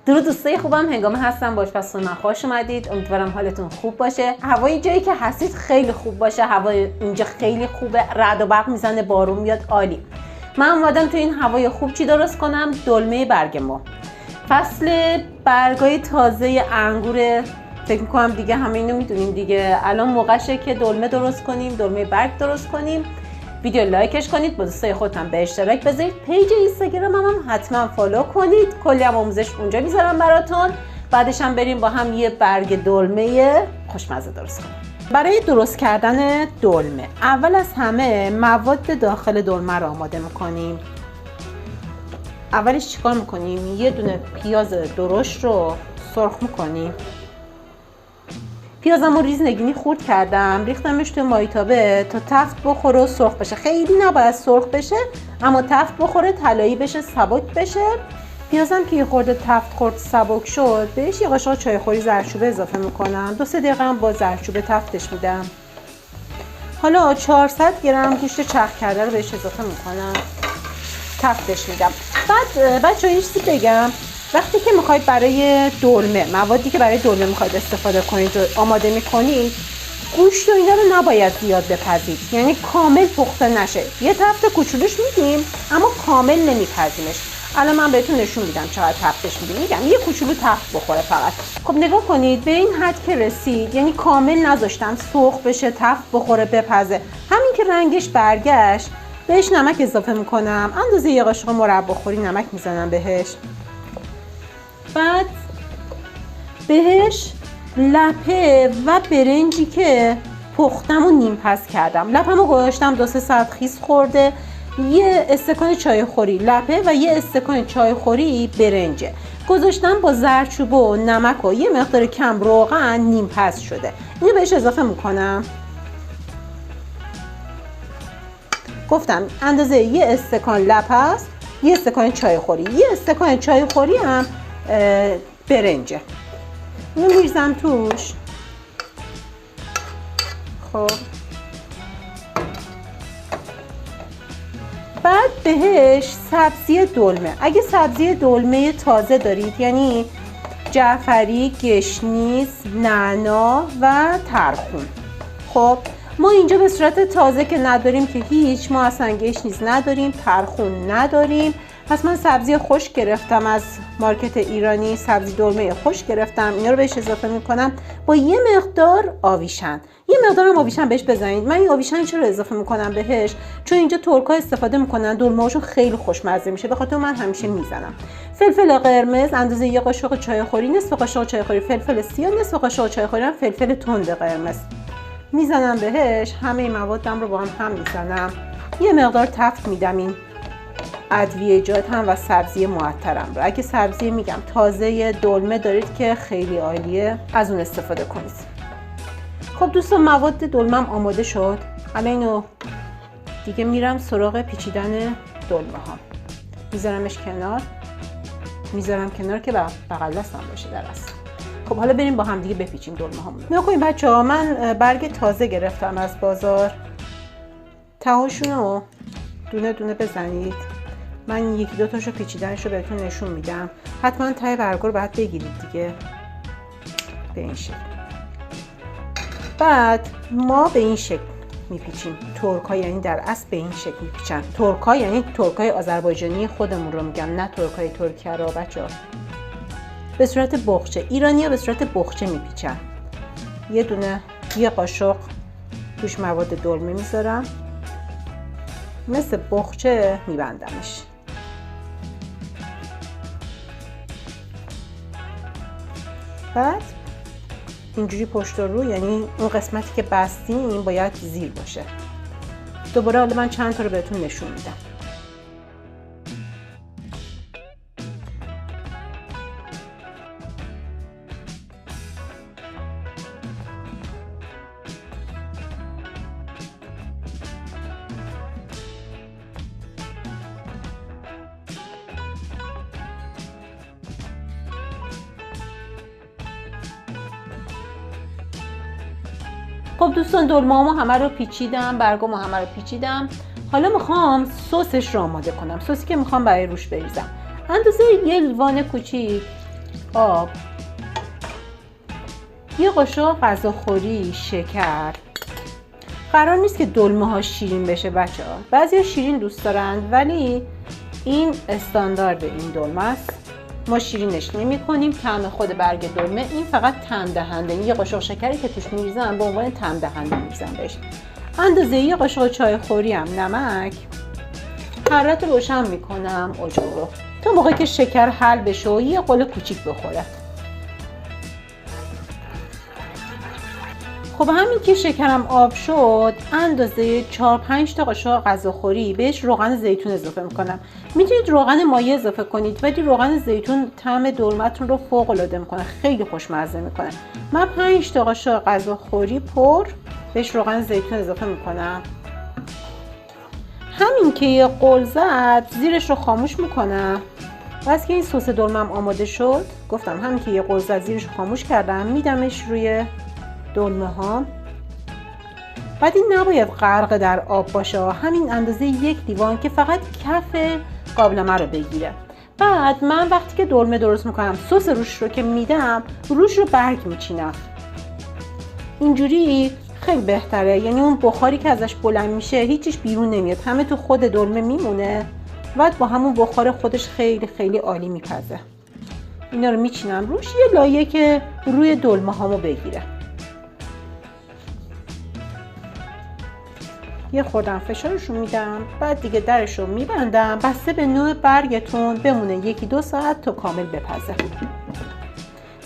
درود دوستای خوبم، هنگام هستم با آشپزخونه من. خوش اومدید. امیدوارم حالتون خوب باشه. هوای جایی که هستید خیلی خوب باشه. هوای اینجا خیلی خوبه، رعد و برق میزنه، بارون میاد، عالی. من اومدم تو این هوای خوب چی درست کنم؟ دلمه برگ ما. فصل برگای تازه انگور، فکر میکنم دیگه همه اینو میدونیم دیگه. الان موقعشه که دلمه درست کنیم، دلمه برگ درست کنیم. ویدیو لایکش کنید، با دوستای خودتون به اشتراک بذارید، پیج اینستاگرام هم حتما فالو کنید، کلی هم آموزش اونجا میذارم براتون. بعدش هم بریم با هم یه برگ دلمه خوشمزه درست کنیم. برای درست کردن دلمه اول از همه مواد داخل دلمه رو آماده میکنیم. اولش چیکار میکنیم؟ یه دونه پیاز درشت رو سرخ میکنیم. پیازم رو ریز نگینی خورد کردم، ریختمش تو مایتابه تا تفت بخوره و سرخ بشه. خیلی نباید سرخ بشه، اما تفت بخوره، طلایی بشه، سبک بشه. پیازم که یه خورده تفت خورد، سبک شد، بهش یه قاشق چایخوری زردچوبه اضافه میکنم. 2-3 دقیقه هم با زردچوبه تفتش میدم. حالا 400 گرم گوشت چرخ کرده رو بهش اضافه میکنم، تفتش میدم. بعد بچه‌ها یه چیزی بگم، وقتی که میخواید برای دلمه، موادی که برای دلمه میخواید استفاده کنید رو آماده میکنید، گوشت و اینا رو نباید زیاد بپزید، یعنی کامل پخته نشه. یه تفت کوچولوش میدیم اما کامل نمیپزیمش. الان من بهتون نشون میدم چقدر تفتش میدیم. میگم یه کوچولو تفت بخوره فقط. خب نگاه کنید به این حد که رسید، یعنی کامل نذاشتم سرخ بشه، تفت بخوره، بپزه. همین که رنگش برگشت بهش نمک اضافه میکنم، اندازه یه قاشق مربا خوری نمک میزنم بهش. بعد بهش لپه و برنجی که پختم و نیم پس کردم، لپه‌مو گذاشتم 2-3 ساعت خیس خورده. یه استکان چای خوری لپه و یه استکان چای خوری برنجه گذاشتم با زردچوبه و نمک و یه مقدار کم روغن، نیم پس شده. اینو بهش اضافه میکنم. گفتم اندازه یه استکان لپه است، یه استکان چای خوری، یه استکان چای خوری هم برنجه. اینو میریزم توش. خب بعد بهش سبزی دلمه، اگه سبزی دلمه تازه دارید، یعنی جعفری، گشنیز، نعنا و ترخون. خب ما اینجا به صورت تازه که نداریم که هیچ، ما اصلا گشنیز نداریم، ترخون نداریم. پس من سبزی خشک گرفتم از مارکت ایرانی، سبزی دلمه خشک گرفتم، اینا رو بهش اضافه میکنم با یه مقدار آویشن. یه مقدار هم آویشن بهش بزنید. من این آویشن چرا اضافه میکنم بهش؟ چون اینجا ترک‌ها استفاده میکنن، دلمه‌هاشون خیلی خوشمزه میشه، به خاطر من همیشه میزنم. فلفل قرمز اندازه یه قاشق چای خوری، نصف قاشق چای خوری فلفل سیاه، نصف قاشق چای خوری هم فلفل تند قرمز میزنم بهش. همه موادم رو با هم میزنم. یه مقدار تفت میدم این ادویه‌جات هم و سبزی معطرم رو. اگه سبزی میگم تازه دلمه دارید که خیلی عالیه، از اون استفاده کنید. خب دوستان مواد دلمم آماده شد. الان اینو دیگه میرم سراغ پیچیدن دلمه ها. میذارمش کنار، میذارم کنار که بغل دستم باشه در اصل. خب حالا بریم با هم دیگه بپیچیم دلمه هامون. نگاه کنید بچه‌ها، من برگ تازه گرفتم از بازار. تهاشون رو دونه دونه بزنید. من 1-2 تاشو پیچیدنش رو بهتون نشون میدم. حتما ته برگ رو باید بگیرید دیگه، به این شکل. بعد ما به این شکل میپیچیم. ترک‌ها یعنی در اصل به این شکل میپیچن. ترک‌ها یعنی ترک‌های آذربایجانی خودمون رو میگم، نه ترک‌های ترکیه رو بچه‌ها. به صورت بخچه. ایرانی‌ها به صورت بخچه میپیچن. یه دونه یه قاشق توش مواد دلمه میذارم، مثل بخچه میبندمش. بعد اینجوری پشت و رو، یعنی اون قسمتی که بستیم باید زیر باشه. دوباره حالا من چند تا رو بهتون نشون میدم. خب دوستان دلمه‌هامو همه رو پیچیدم، برگامو همه رو پیچیدم. حالا میخوام سسش رو آماده کنم. سسی که میخوام برای روش بریزم، اندازه یه لیوان کوچیک آب، یه قاشق غذاخوری شکر. قرار نیست که دلمه ها شیرین بشه بچه ها. بعضی شیرین دوست دارند ولی این استاندارد این دلمه است. ما شیرینش نمی کنیم. طعم خود برگ دلمه این فقط طعم دهنده. یه قاشق شکری که توش میریزم به عنوان طعم دهنده میریزم بهش. اندازه یه قاشق چای خوری هم نمک. حرارت روشن میکنم آجر رو تا موقعی که شکر حل بشه و یه غل کوچیک بخوره. خب همین که شکرم آب شد اندازه 4-5 تا قاشق غذاخوری بهش روغن زیتون اضافه میکنم. میتونید روغن مایع اضافه کنید ولی روغن زیتون طعم دلمتون رو فوق العاده میکنه، خیلی خوشمزه میکنه. من 5 تا قاشق غذاخوری پر بهش روغن زیتون اضافه میکنم. همین که یه غل زد زیرش رو خاموش میکنم. بس که این سس دلمم آماده شد، گفتم همین که یه غل زد زیرش رو خاموش کردم، میدمش روی دلمه ها. بعد این نباید غرق در آب باشه، همین اندازه 1 لیوان که فقط کف قابلمه رو بگیره. بعد من وقتی که دلمه درست میکنم سس روش رو که میدم روش رو برگ میچینم. اینجوری خیلی بهتره، یعنی اون بخاری که ازش بلند میشه هیچیش بیرون نمیاد، همه تو خود دلمه میمونه. بعد با همون بخار خودش خیلی خیلی عالی میپزه. اینا رو میچینم روش یه لایه که روی دلمه هامو بگیره. یه خوردم فشارشو میدم، بعد دیگه درشو میبندم. بسته به نوع برگتون بمونه 1-2 ساعت تا کامل بپزه.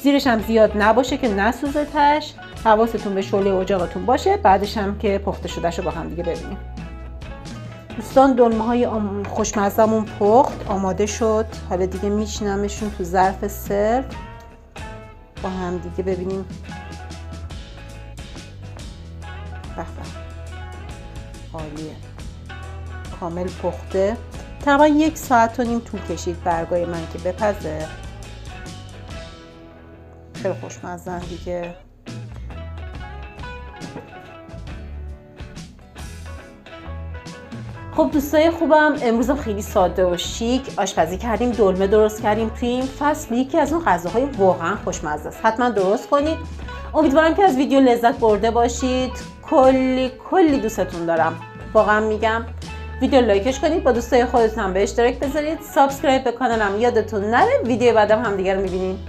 زیرش هم زیاد نباشه که نسوزه تش. حواستون به شعله اجاقتون باشه. بعدش هم که پخته شدهشو با هم دیگه ببینیم. دوستان دلمه های خوشمزه‌مون پخت آماده شد. حالا دیگه میچینمشون تو ظرف سرو با هم دیگه ببینیم. به عالیه، کامل پخته. تقریبا 1 ساعت و نیم طول کشید برگای من که بپزه. خیلی خوشمزه دیگه. خب دوستای خوبم، امروزم خیلی ساده و شیک آشپزی کردیم، دلمه درست کردیم. توی این فصل یکی از اون غذاهای واقعا خوشمزه است. حتما درست کنید. امیدوارم که از ویدیو لذت برده باشید. کلی دوستتون دارم، واقعا میگم. ویدیو لایکش کنید، با دوستای خودتون هم به اشتراک بذارید، سابسکرایب به کانالم یادتون نره. ویدیو بعدم هم دیگه رو میبینید.